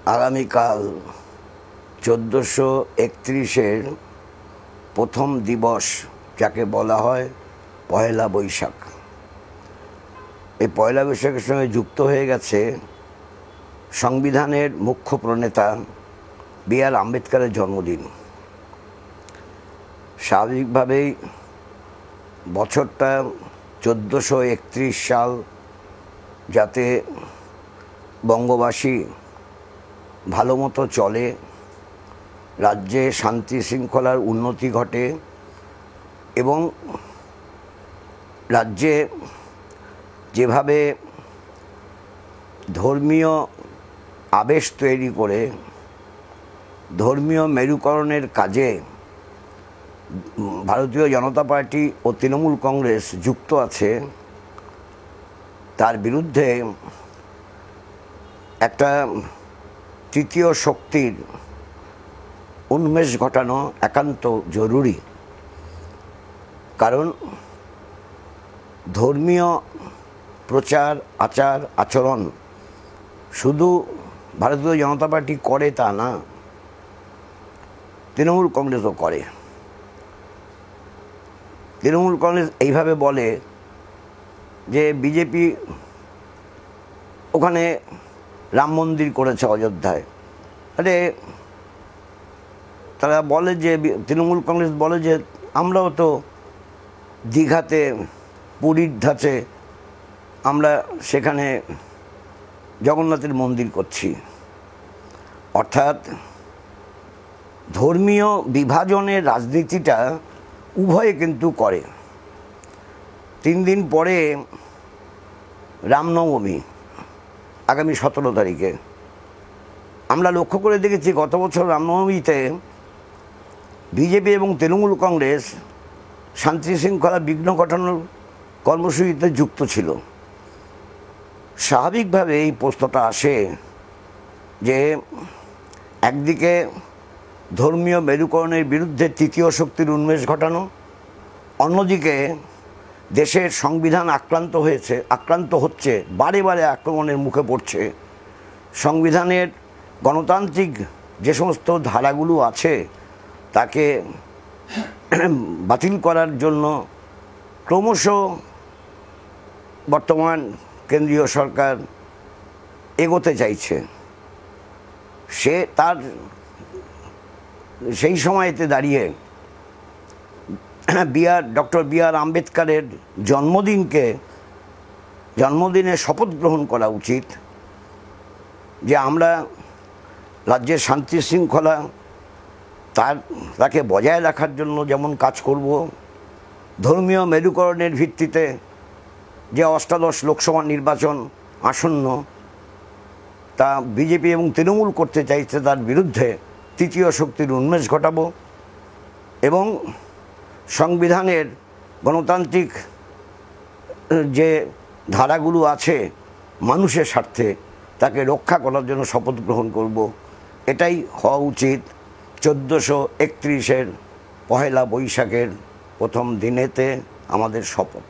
আগামীকাল 1431-এর প্রথম দিবস, যাকে বলা হয় পয়লা বৈশাখ। এই পয়লা বৈশাখের সঙ্গে যুক্ত হয়ে গেছে সংবিধানের মুখ্য প্রণেতা বি.আর. আম্বেদকরের জন্মদিন। স্বাভাবিকভাবেই বছরটা 1431 সাল, যাতে বঙ্গবাসী ভালো মতো চলে, রাজ্যে শান্তি শৃঙ্খলার উন্নতি ঘটে এবং রাজ্যে যেভাবে ধর্মীয় আবেশ তৈরি করে ধর্মীয় মেরুকরণের কাজে ভারতীয় জনতা পার্টি ও তৃণমূল কংগ্রেস যুক্ত আছে, তার বিরুদ্ধে একটা তৃতীয় শক্তির উন্মেষ ঘটানো একান্ত জরুরি। কারণ ধর্মীয় প্রচার আচার আচরণ শুধু ভারতীয় জনতা পার্টি করে তা না, তৃণমূল কংগ্রেসও করে। তৃণমূল কংগ্রেস এইভাবে বলে যে বিজেপি ওখানে রাম মন্দির করেছে অযোধ্যায়। আরে তারা বলে যে, তৃণমূল কংগ্রেস বলে যে আমরাও তো দীঘাতে, পুরীর ধাঁচে আমরা সেখানে জগন্নাথের মন্দির করছি। অর্থাৎ ধর্মীয় বিভাজনের রাজনীতিটা উভয়ে কিন্তু করে। 3 দিন পরে রামনবমী, আগামী 17 তারিখে। আমরা লক্ষ্য করে দেখেছি গত বছর রামনবমীতে বিজেপি এবং তৃণমূল কংগ্রেস শান্তি শৃঙ্খলা বিঘ্ন ঘটানোর কর্মসূচিতে যুক্ত ছিল। স্বাভাবিকভাবে এই প্রশ্নটা আসে যে একদিকে ধর্মীয় মেরুকরণের বিরুদ্ধে তৃতীয় শক্তির উন্মেষ ঘটানো, অন্যদিকে দেশের সংবিধান আক্রান্ত হচ্ছে, বারে বারে আক্রমণের মুখে পড়ছে। সংবিধানের গণতান্ত্রিক যে সমস্ত ধারাগুলো আছে তাকে বাতিল করার জন্য ক্রমশ বর্তমান কেন্দ্রীয় সরকার এগোতে চাইছে। সেই সময়তে দাঁড়িয়ে ডক্টর বি.আর. আম্বেদকরের জন্মদিনে শপথ গ্রহণ করা উচিত যে আমরা রাজ্যের শান্তি শৃঙ্খলা তাকে বজায় রাখার জন্য যেমন কাজ করব, ধর্মীয় মেরুকরণের ভিত্তিতে যে অষ্টাদশ লোকসভা নির্বাচন আসন্ন, তা বিজেপি এবং তৃণমূল করতে চাইছে, তার বিরুদ্ধে তৃতীয় শক্তির উন্মেষ ঘটাবো এবং সংবিধানের গণতান্ত্রিক যে ধারাগুলো আছে মানুষের স্বার্থে, তাকে রক্ষা করার জন্য শপথ গ্রহণ করব। এটাই হওয়া উচিত 1431-এর পয়লা বৈশাখের প্রথম দিনেতে আমাদের শপথ।